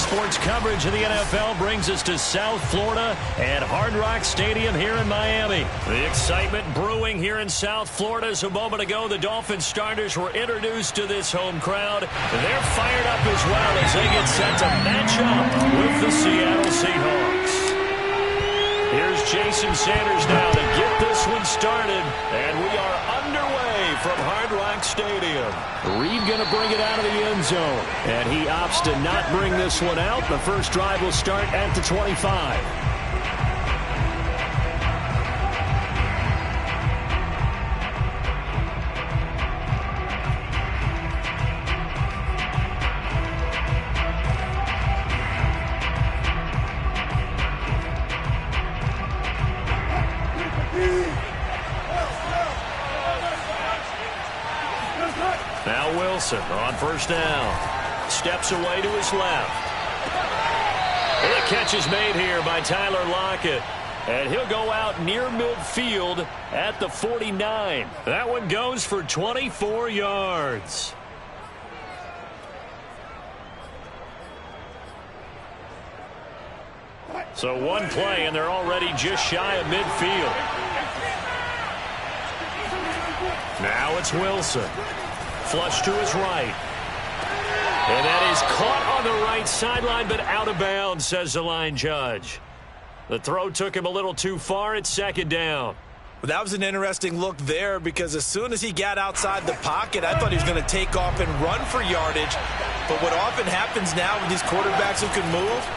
sports coverage of the NFL brings us to South Florida at Hard Rock Stadium here in Miami. The excitement brewing here in South Florida as a moment ago. The Dolphins starters were introduced to this home crowd. They're fired up as well as they get set to match up with the Seattle Seahawks. Here's Jason Sanders now to get this one started, and we are underway from Hard Rock Stadium. Reed going to bring it out of the end zone, and he opts to not bring this one out. The first drive will start at the 25. Now Wilson on first down. Steps away to his left. And the catch is made here by Tyler Lockett. And he'll go out near midfield at the 49. That one goes for 24 yards. So one play, and they're already just shy of midfield. Now it's Wilson. Flush to his right. And that is caught on the right sideline, but out of bounds, says the line judge. The throw took him a little too far. It's second down. Well, that was an interesting look there because as soon as he got outside the pocket, I thought he was going to take off and run for yardage. But what often happens now with these quarterbacks who can move,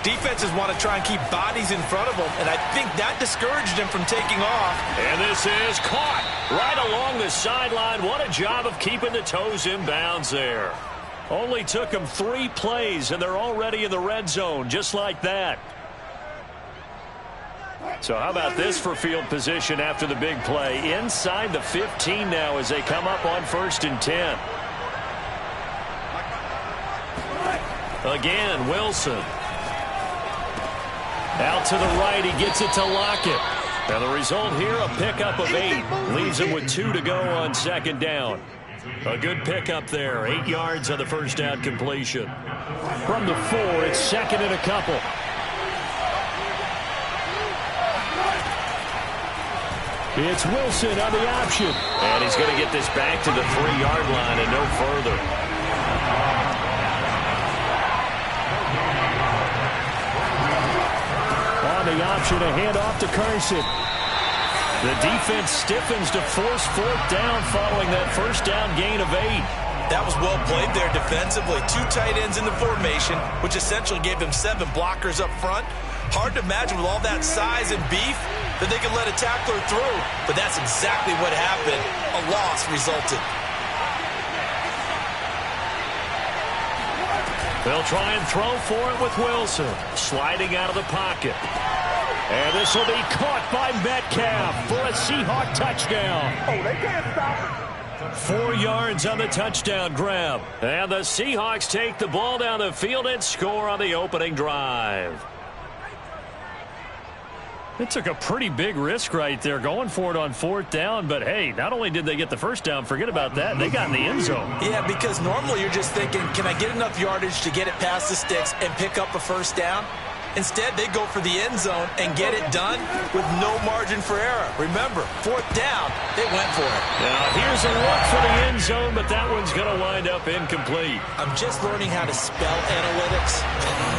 defenses want to try and keep bodies in front of them, and I think that discouraged him from taking off. And this is caught right along the sideline. What a job of keeping the toes in bounds there. Only took him 3 plays, and they're already in the red zone, just like that. So how about this for field position after the big play? Inside the 15 now as they come up on 1st and 10. Again, Wilson. Out to the right, he gets it to Lockett. And the result here, a pickup of 8. Leaves him with 2 to go on second down. A good pickup there. 8 yards on the first down completion. From the 4, it's second and a couple. It's Wilson on the option. And he's going to get this back to the 3-yard line and no further. On the option, a handoff to Carson. The defense stiffens to force 4th down following that first down gain of 8. That was well played there defensively. 2 tight ends in the formation, which essentially gave him 7 blockers up front. Hard to imagine with all that size and beef that they could let a tackler through. But that's exactly what happened. A loss resulted. They'll try and throw for it with Wilson. Sliding out of the pocket. And this will be caught by Metcalf for a Seahawk touchdown. Oh, they can't stop it. 4 yards on the touchdown grab. And the Seahawks take the ball down the field and score on the opening drive. It took a pretty big risk right there going for it on 4th down. But, hey, not only did they get the first down, forget about that, they got in the end zone. Yeah, because normally you're just thinking, can I get enough yardage to get it past the sticks and pick up a first down? Instead, they go for the end zone and get it done with no margin for error. Remember, 4th down, they went for it. Now, here's a look for the end zone, but that one's going to wind up incomplete. I'm just learning how to spell analytics,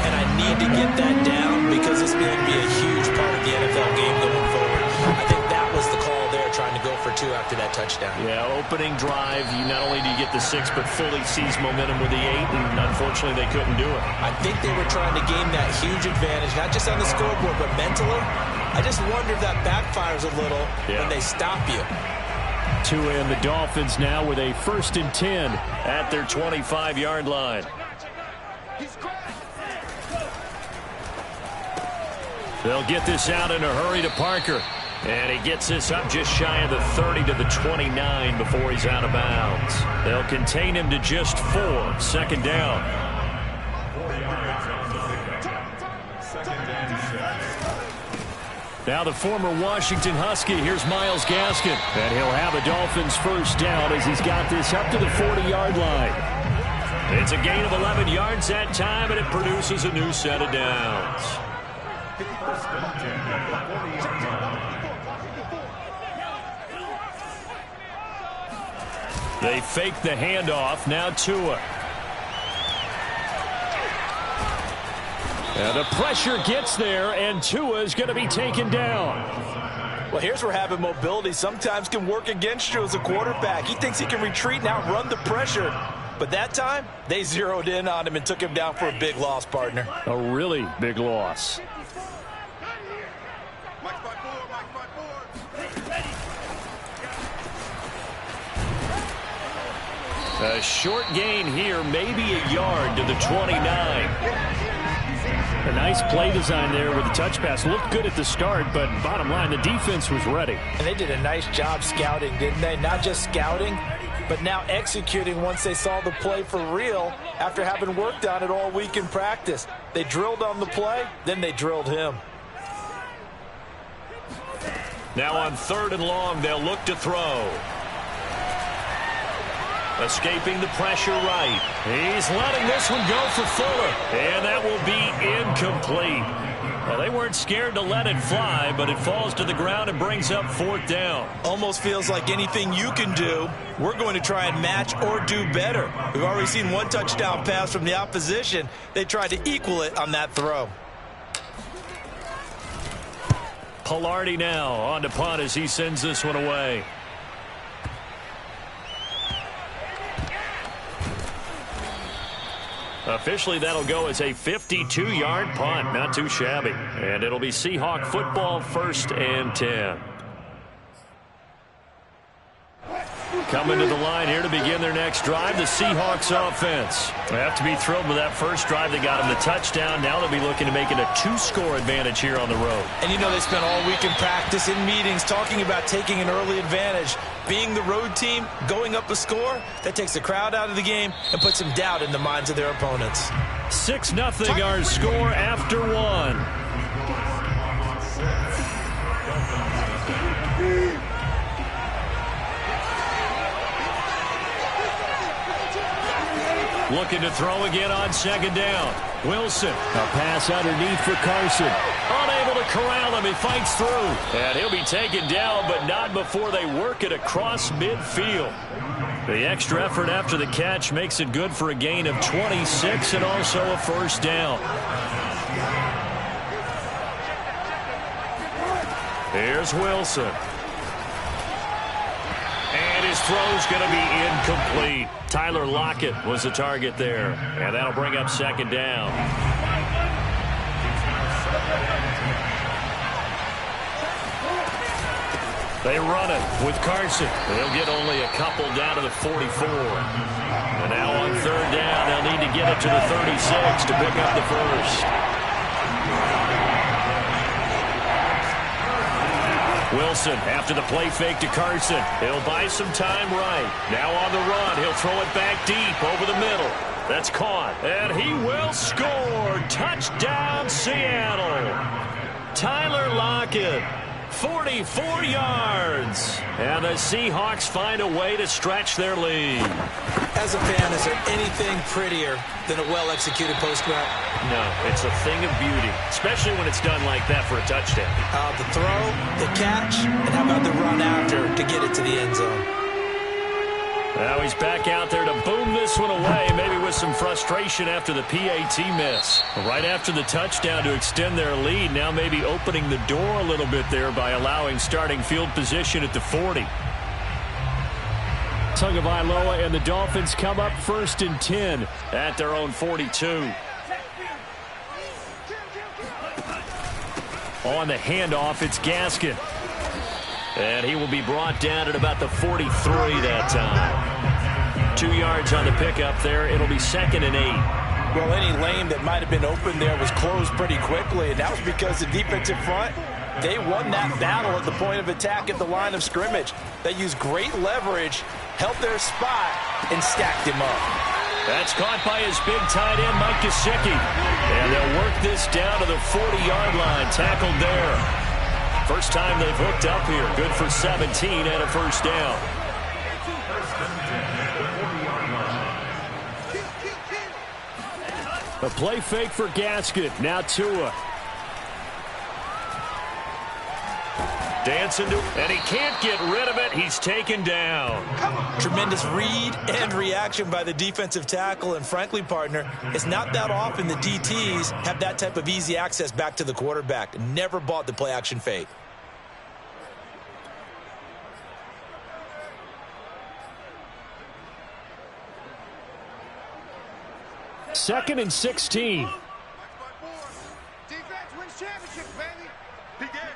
and I need to get that down because it's going to be a huge part of the NFL game going forward. I think that was the call there, trying to go for 2 after that touchdown. Yeah, opening drive, you not only do you get the 6, but fully seize momentum with the 8, and unfortunately they couldn't do it. I think they were trying to gain that huge advantage, not just on the scoreboard, but mentally. I just wonder if that backfires a little when they stop you. And the Dolphins now with a 1st and 10 at their 25-yard line. They'll get this out in a hurry to Parker. And he gets this up just shy of the 30 to the 29 before he's out of bounds. They'll contain him to just 4. 2nd down. Now the former Washington Husky. Here's Myles Gaskin. And he'll have a Dolphins first down as he's got this up to the 40-yard line. It's a gain of 11 yards that time, and it produces a new set of downs. They fake the handoff. Now Tua. And the pressure gets there, and Tua is going to be taken down. Well, here's where having mobility sometimes can work against you as a quarterback. He thinks he can retreat and outrun the pressure. But that time, they zeroed in on him and took him down for a big loss, partner. A really big loss. A short gain here, maybe a yard to the 29. A nice play design there with the touch pass. Looked good at the start, but bottom line, the defense was ready. And they did a nice job scouting, didn't they? Not just scouting, but now executing once they saw the play for real after having worked on it all week in practice. They drilled on the play, then they drilled him. Now on 3rd and long, they'll look to throw. Escaping the pressure right. He's letting this one go for Fuller. And that will be incomplete. Well, they weren't scared to let it fly, but it falls to the ground and brings up 4th down. Almost feels like anything you can do, we're going to try and match or do better. We've already seen one touchdown pass from the opposition. They tried to equal it on that throw. Pilardi now on to punt as he sends this one away. Officially, that'll go as a 52-yard punt. Not too shabby. And it'll be Seahawk football, 1st and 10. Coming to the line here to begin their next drive, the Seahawks offense. They have to be thrilled with that first drive. They got them the touchdown. Now they'll be looking to make it a 2-score advantage here on the road. And you know they spent all week in practice, in meetings, talking about taking an early advantage. Being the road team, going up a score, that takes the crowd out of the game and puts some doubt in the minds of their opponents. 6-0 our score after 1. Looking to throw again on 2nd down. Wilson, a pass underneath for Carson. Unable to corral him. He fights through. And he'll be taken down, but not before they work it across midfield. The extra effort after the catch makes it good for a gain of 26 and also a 1st down. Here's Wilson. And his throw's going to be incomplete. Tyler Lockett was the target there. And that'll bring up 2nd down. They run it with Carson. They'll get only a couple down to the 44. And now on 3rd down, they'll need to get it to the 36 to pick up the 1st. Wilson, after the play fake to Carson, he'll buy some time right. Now on the run, he'll throw it back deep over the middle. That's caught, and he will score. Touchdown, Seattle. Tyler Lockett, 44 yards. And the Seahawks find a way to stretch their lead. As a fan, is there anything prettier than a well-executed post route? No, it's a thing of beauty, especially when it's done like that for a touchdown. The throw, the catch, and how about the run after to get it to the end zone? Now he's back out there to boom this one away, maybe with some frustration after the PAT miss. Right after the touchdown to extend their lead, now maybe opening the door a little bit there by allowing starting field position at the 40. Tagovailoa and the Dolphins come up 1st and 10 at their own 42. On the handoff, it's Gaskin. And he will be brought down at about the 43 that time. 2 yards on the pickup there. It'll be 2nd and 8. Well, any lane that might have been open there was closed pretty quickly, and that was because the defensive front, they won that battle at the point of attack at the line of scrimmage. They used great leverage, held their spot, and stacked him up. That's caught by his big tight end, Mike Gesicki. And they'll work this down to the 40-yard line, tackled there. First time they've hooked up here. Good for 17 and a 1st down. A play fake for Gaskin. Now Tua. Dancing to, and he can't get rid of it. He's taken down. Tremendous read and reaction by the defensive tackle. And frankly, partner, it's not that often the DTs have that type of easy access back to the quarterback. Never bought the play action fake. Second and 16. Defense wins championships, baby. Begin.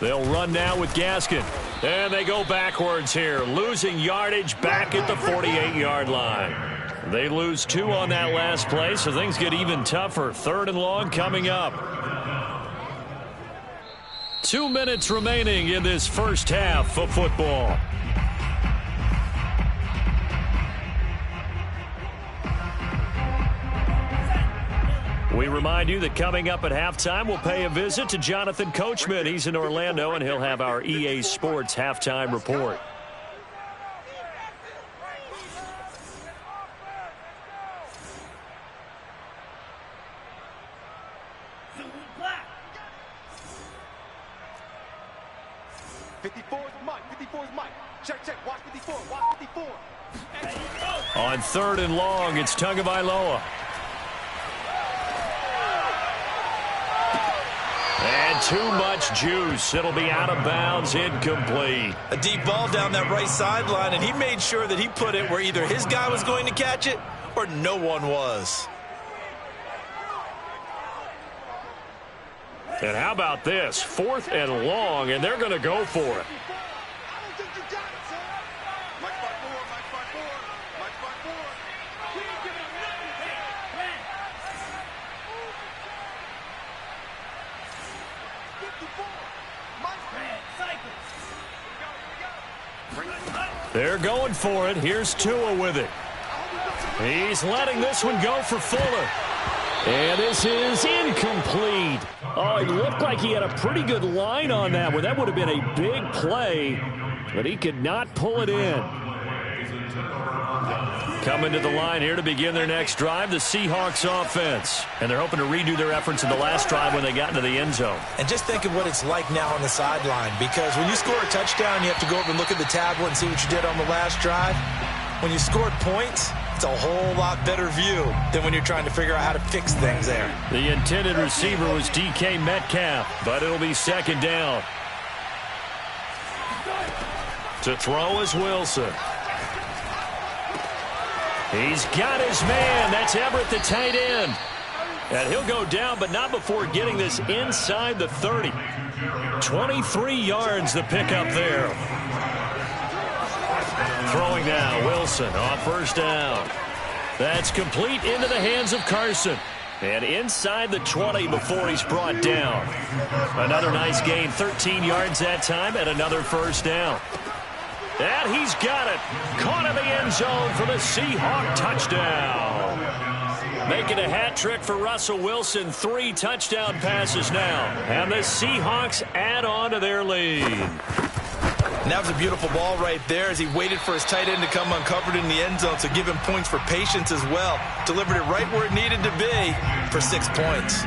They'll run now with Gaskin. And they go backwards here, losing yardage back at the 48-yard line. They lose 2 on that last play, so things get even tougher. 3rd and long coming up. 2 minutes remaining in this first half of football. We remind you that coming up at halftime, we'll pay a visit to Jonathan Coachman. He's in Orlando, and he'll have our EA Sports halftime report. On 3rd and long, it's Tagovailoa. And too much juice. It'll be out of bounds, incomplete. A deep ball down that right sideline, and he made sure that he put it where either his guy was going to catch it or no one was. And how about this? 4th and long, and they're going to go for it. They're going for it. Here's Tua with it. He's letting this one go for Fuller. And this is incomplete. Oh, it looked like he had a pretty good line on that one. That would have been a big play, but he could not pull it in. Coming to the line here to begin their next drive, the Seahawks offense. And they're hoping to redo their efforts in the last drive when they got into the end zone. And just think of what it's like now on the sideline, because when you score a touchdown, you have to go over and look at the tablet and see what you did on the last drive. When you scored points, it's a whole lot better view than when you're trying to figure out how to fix things there. The intended receiver was DK Metcalf, but it'll be 2nd down. To throw is Wilson. He's got his man. That's Everett, the tight end. And he'll go down, but not before getting this inside the 30. 23 yards the pickup there. Throwing now, Wilson on 1st down. That's complete into the hands of Carson. And inside the 20 before he's brought down. Another nice gain, 13 yards that time, and another 1st down. And he's got it. Caught in the end zone for the Seahawk touchdown. Making a hat trick for Russell Wilson. 3 touchdown passes now. And the Seahawks add on to their lead. And that was a beautiful ball right there as he waited for his tight end to come uncovered in the end zone, so give him points for patience as well. Delivered it right where it needed to be for 6 points.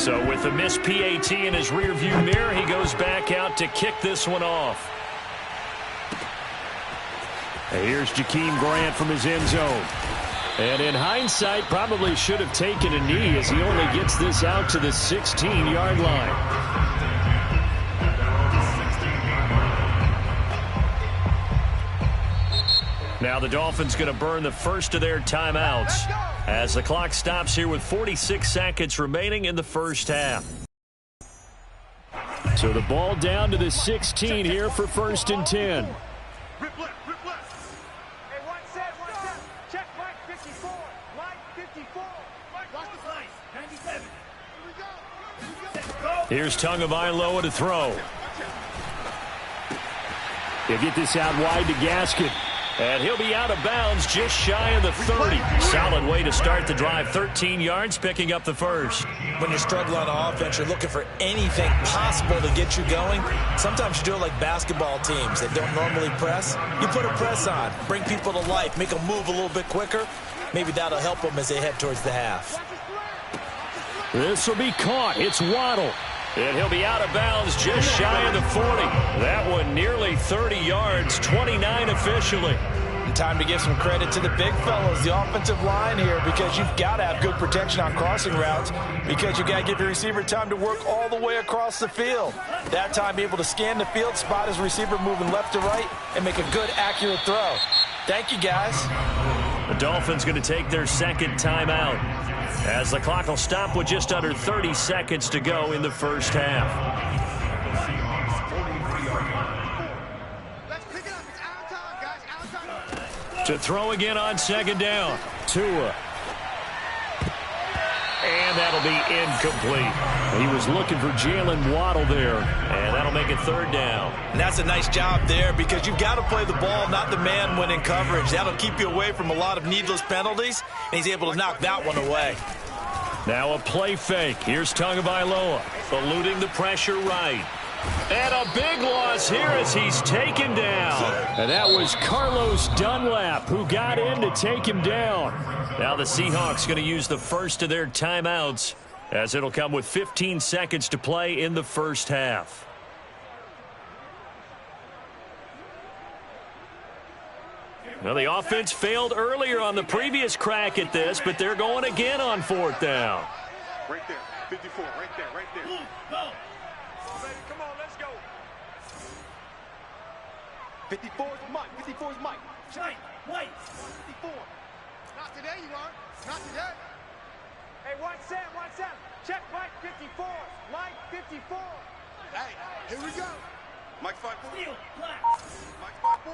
So with the missed PAT in his rearview mirror, he goes back out to kick this one off. Here's Jakeem Grant from his end zone. And in hindsight, probably should have taken a knee as he only gets this out to the 16-yard line. Now the Dolphins going to burn the first of their timeouts as the clock stops here with 46 seconds remaining in the first half. So the ball down to the 16 here for 1st and 10. Here's Tagovailoa to throw. He'll get this out wide to Gaskin. And he'll be out of bounds just shy of the 30. Solid way to start the drive. 13 yards, picking up the first. when you're struggling on offense, you're looking for anything possible to get you going. Sometimes you do it like basketball teams that don't normally press. You put a press on, bring people to life, make them move a little bit quicker. Maybe that'll help them as they head towards the half. This will be caught. It's Waddle. And he'll be out of bounds just shy of the 40. That one nearly 30 yards, 29 officially. And time to give some credit to the big fellows, the offensive line here, because you've got to have good protection on crossing routes because you've got to give your receiver time to work all the way across the field. That time, able to scan the field, spot his receiver moving left to right, and make a good, accurate throw. Thank you, guys. The Dolphins going to take their second timeout as the clock will stop with just under 30 seconds to go in the first half. Let's pick it up. It's our time, guys. Our time. To throw again on second down. Tua. And that'll be incomplete. He was looking for Jalen Waddle there, and that'll make it third down. And that's a nice job there because you've got to play the ball, not the man when in coverage. That'll keep you away from a lot of needless penalties, and he's able to knock that one away. Now a play fake. Here's Tagovailoa, eluding the pressure right. And a big loss here as he's taken down. And that was Carlos Dunlap who got in to take him down. Now the Seahawks going to use the first of their timeouts as it'll come with 15 seconds to play in the first half. Well, the offense failed earlier on the previous crack at this, but they're going again on fourth down. Right there. 54. Right there. Right there. Go. Come on, baby. Come on. Let's go. 54 is Mike. 54 is Mike. Shine. White. 54. Not today, you aren't. Not today. Hey, watch Sam. Watch Sam. Check Mike 54. Mike 54. Hey, here we go. Mike 5-4. Mike 5-4.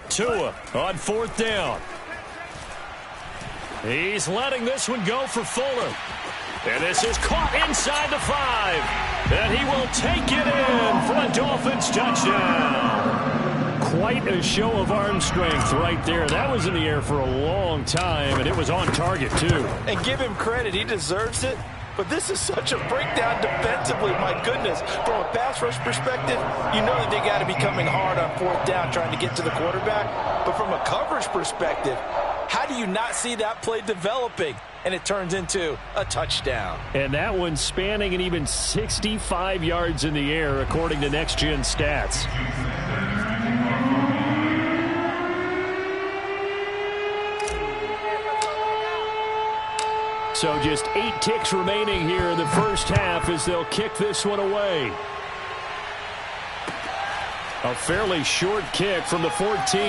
Tua on fourth down. He's letting this one go for Fuller. And this is caught inside the 5. And he will take it in for a Dolphins touchdown. Quite a show of arm strength right there. That was in the air for a long time, and it was on target, too. And give him credit. He deserves it. But this is such a breakdown defensively, my goodness. From a pass rush perspective, you know that they got to be coming hard on fourth down trying to get to the quarterback. But from a coverage perspective, how do you not see that play developing? And it turns into a touchdown. And that one spanning and even 65 yards in the air, according to Next Gen Stats. So just 8 ticks remaining here in the first half as they'll kick this one away. A fairly short kick from the 14.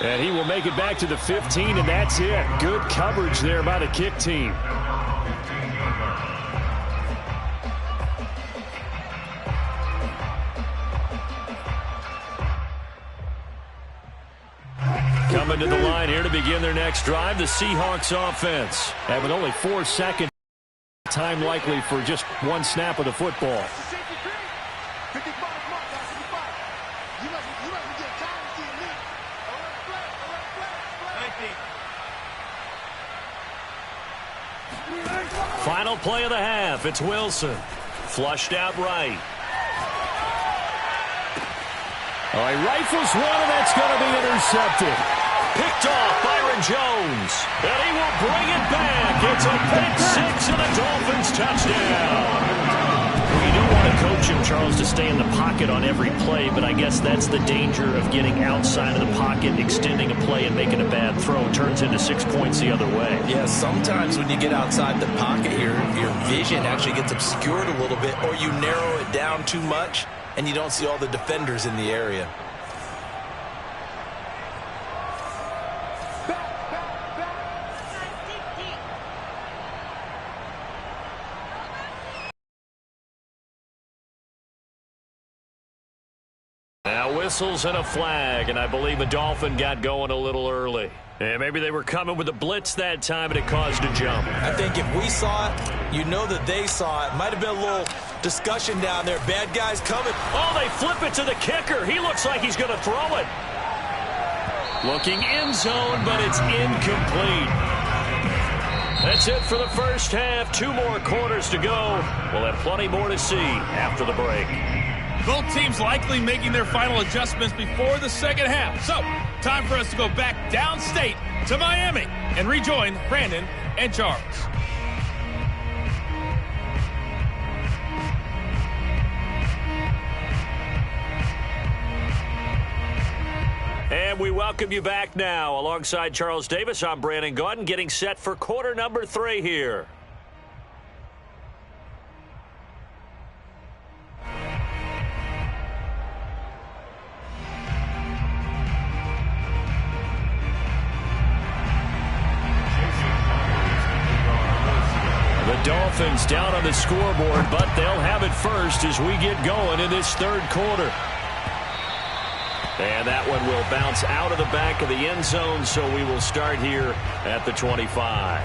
And he will make it back to the 15, and that's it. Good coverage there by the kick team. Coming to the line here to begin their next drive, the Seahawks offense. And with only 4 seconds, time likely for just one snap of the football. Final play of the half. It's Wilson. Flushed out right. Oh, he rifles one, and that's going to be intercepted. Picked off Byron Jones. And he will bring it back. It's a pick six and a Dolphins touchdown. You don't want to coach him, Charles, to stay in the pocket on every play, but I guess that's the danger of getting outside of the pocket, extending a play, and making a bad throw. It turns into 6 points the other way. Yeah, sometimes when you get outside the pocket, your vision actually gets obscured a little bit, or you narrow it down too much, and you don't see all the defenders in the area. Now whistles and a flag, and I believe a Dolphin got going a little early. And maybe they were coming with a blitz that time, and it caused a jump. I think if we saw it, you know that they saw it. Might have been a little discussion down there. Bad guys coming. Oh, they flip it to the kicker. He looks like he's going to throw it. Looking end zone, but it's incomplete. That's it for the first half. 2 more quarters to go. We'll have plenty more to see after the break. Both teams likely making their final adjustments before the second half. So, time for us to go back downstate to Miami and rejoin Brandon and Charles. And we welcome you back now. Alongside Charles Davis, I'm Brandon Gaudin, getting set for quarter number 3 here. The Dolphins down on the scoreboard, but they'll have it first as we get going in this third quarter. And that one will bounce out of the back of the end zone, so we will start here at the 25.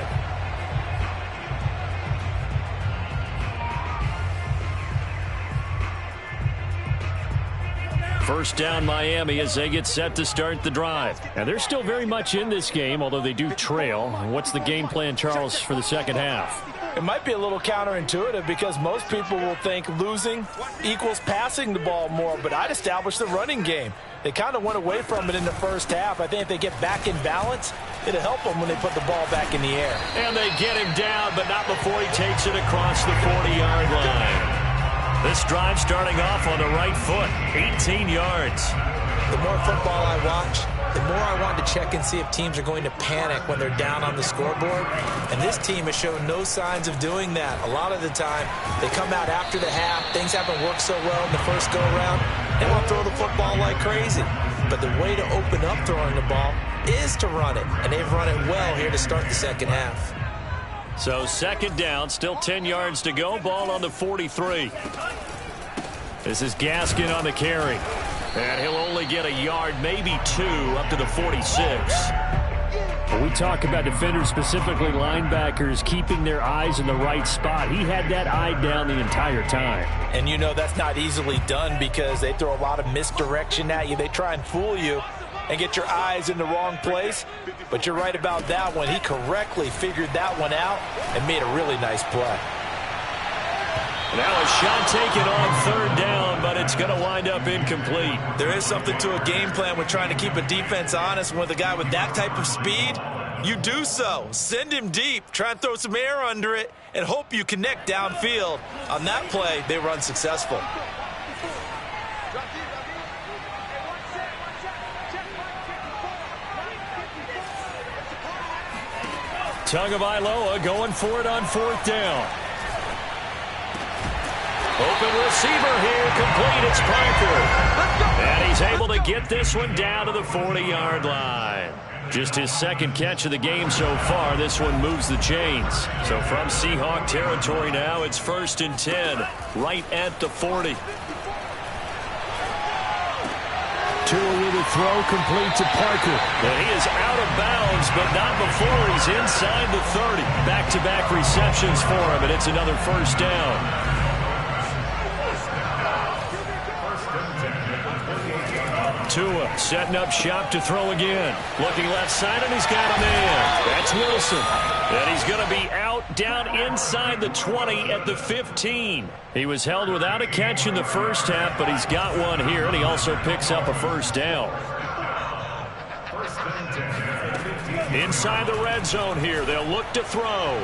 First down Miami as they get set to start the drive. And they're still very much in this game, although they do trail. What's the game plan, Charles, for the second half? It might be a little counterintuitive because most people will think losing equals passing the ball more, but I'd establish the running game. They kind of went away from it in the first half. I think if they get back in balance, it'll help them when they put the ball back in the air. And they get him down, but not before he takes it across the 40-yard line. This drive starting off on the right foot, 18 yards. The more football I watch, the more I want to check and see if teams are going to panic when they're down on the scoreboard. And this team has shown no signs of doing that. A lot of the time, they come out after the half. Things haven't worked so well in the first go-around. They want to throw the football like crazy. But the way to open up throwing the ball is to run it. And they've run it well here to start the second half. So second down, still 10 yards to go. Ball on the 43. This is Gaskin on the carry. And he'll only get a yard, maybe 2, up to the 46. When we talk about defenders, specifically linebackers, keeping their eyes in the right spot, he had that eye down the entire time. And you know that's not easily done because they throw a lot of misdirection at you. They try and fool you and get your eyes in the wrong place. But you're right about that one. He correctly figured that one out and made a really nice play. Now a shot taken on third down, but it's going to wind up incomplete. There is something to a game plan with trying to keep a defense honest. With a guy with that type of speed, you do so. Send him deep, try and throw some air under it, and hope you connect downfield. On that play, they were unsuccessful. Tagovailoa going for it on fourth down. Open receiver here, complete, it's Parker. And he's able to get this one down to the 40-yard line. Just his second catch of the game so far. This one moves the chains. So from Seahawk territory now, it's 1st and 10, right at the 40. Tua with a throw, complete to Parker. And he is out of bounds, but not before he's inside the 30. Back-to-back receptions for him, and it's another first down. Tua setting up shop to throw again. Looking left side, and he's got a man. That's Wilson. And he's going to be out down inside the 20 at the 15. He was held without a catch in the first half, but he's got one here, and he also picks up a first down. Inside the red zone here, they'll look to throw.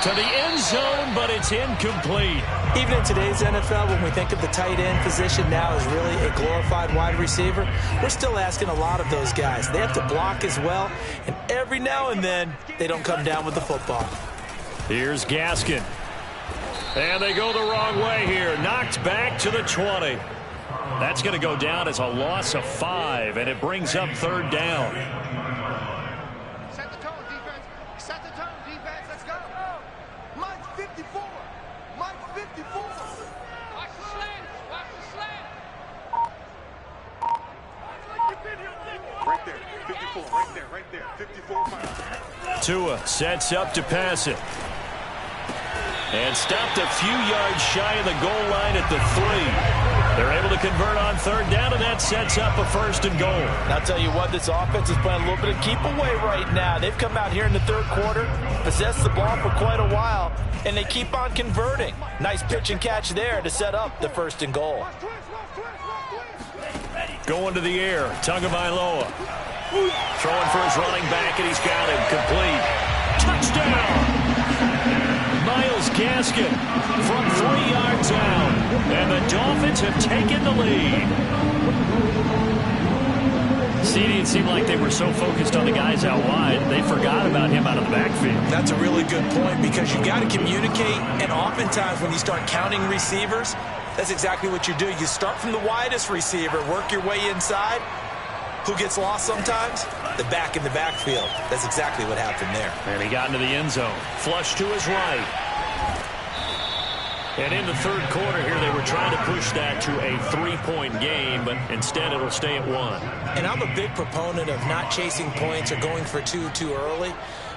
To the end zone, but it's incomplete. Even in today's NFL, when we think of the tight end position now as really a glorified wide receiver, we're still asking a lot of those guys. They have to block as well, and every now and then, they don't come down with the football. Here's Gaskin. And they go the wrong way here. Knocked back to the 20. That's going to go down as a loss of 5, and it brings up third down. Set the tone, defense. Set the tone, defense. Let's go. Mike 54. Mike 54. Watch the slant. Watch the slant. Right there. 54. Right there. Right there. 54 miles. Tua sets up to pass it. And stopped a few yards shy of the goal line at the 3. They're able to convert on third down, and that sets up a 1st and goal. And I'll tell you what, this offense is playing a little bit of keep away right now. They've come out here in the third quarter, possessed the ball for quite a while, and they keep on converting. Nice pitch and catch there to set up the 1st and goal. Going to the air, Tagovailoa. Throwing for his running back, and he's got him complete. Touchdown! Myles Gaskin from 3 yards out. And the Dolphins have taken the lead. See, it seemed like they were so focused on the guys out wide, they forgot about him out of the backfield. That's a really good point because you got to communicate, and oftentimes when you start counting receivers, that's exactly what you do. You start from the widest receiver, work your way inside. Who gets lost sometimes? The back in the backfield. That's exactly what happened there. And he got into the end zone. Flush to his right. And in the third quarter here, they were trying to push that to a 3-point game, but instead it'll stay at 1. And I'm a big proponent of not chasing points or going for two too early.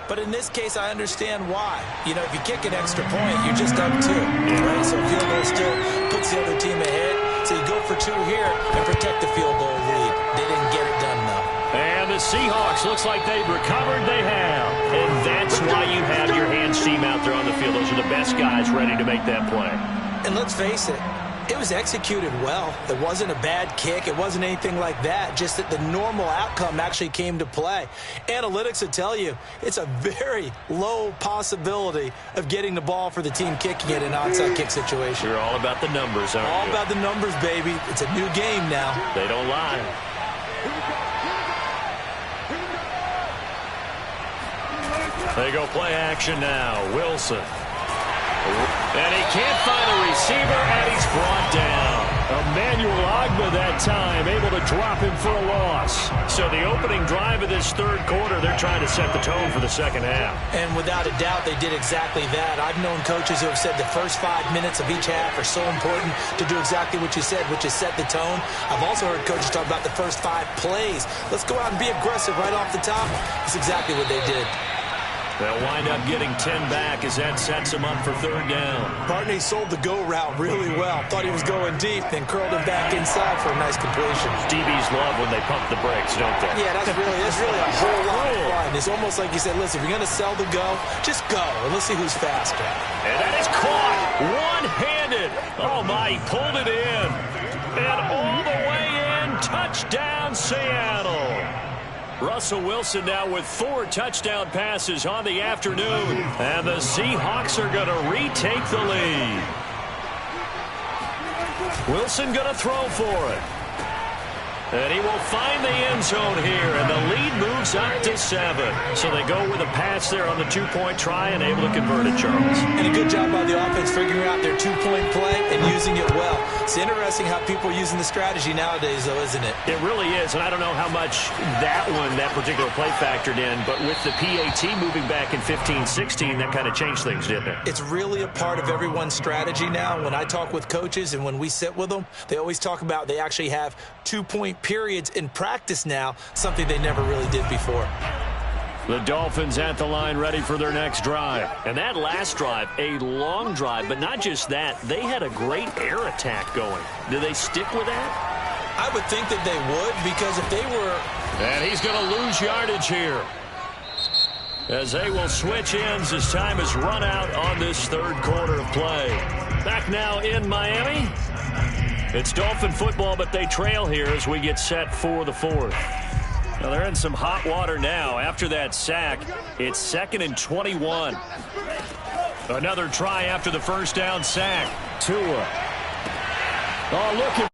But in this case, I understand why. You know, if you kick an extra point, you're just up 2. Right? So field goal still puts the other team ahead. So you go for 2 here and protect the field goal lead. They didn't get it done, though. And the Seahawks looks like they've recovered. They have. And that's why you have your hands team out there on the field. Those are the best guys ready to make that play. And let's face it, it was executed well. It wasn't a bad kick. It wasn't anything like that. Just that the normal outcome actually came to play. Analytics will tell you it's a very low possibility of getting the ball for the team kicking it in an onside kick situation. You're all about the numbers, aren't you? All about the numbers, baby. It's a new game now. They don't lie. They go play action now. Wilson. And he can't find a receiver, and he's brought down. Emmanuel Ogbah that time, able to drop him for a loss. So the opening drive of this third quarter, they're trying to set the tone for the second half. And without a doubt, they did exactly that. I've known coaches who have said the first 5 minutes of each half are so important to do exactly what you said, which is set the tone. I've also heard coaches talk about the first 5 plays. Let's go out and be aggressive right off the top. That's exactly what they did. They'll wind up getting 10 back as that sets him up for third down. Barney sold the go route really well. Thought he was going deep, then curled him back inside for a nice completion. DBs love when they pump the brakes, don't they? Yeah, that's really a whole lot of fun. It's almost like you said, listen, if you're going to sell the go, just go, and let's see who's faster. And that is caught one-handed. Oh, my, he pulled it in. And all the way in, touchdown Seattle. Russell Wilson now with 4 touchdown passes on the afternoon. And the Seahawks are going to retake the lead. Wilson going to throw for it. And he will find the end zone here, and the lead moves up to 7. So they go with a pass there on the 2-point try and able to convert it, Charles. And a good job by the offense figuring out their 2-point play and using it well. It's interesting how people are using the strategy nowadays, though, isn't it? It really is, and I don't know how much that particular play factored in, but with the PAT moving back in 15-16, that kind of changed things, didn't it? It's really a part of everyone's strategy now. When I talk with coaches and when we sit with them, they always talk about they actually have 2-point periods in practice now, something they never really did before. The Dolphins at the line ready for their next drive. And that last drive, a long drive, but not just that. They had a great air attack going. Do they stick with that? I would think that they would, because if they were... And he's going to lose yardage here, as they will switch ends as time has run out on this third quarter of play. Back now in Miami. It's Dolphin football, but they trail here as we get set for the 4th. Now they're in some hot water now. After that sack, it's 2nd and 21. Another try after the first down sack. Tua. Oh, look at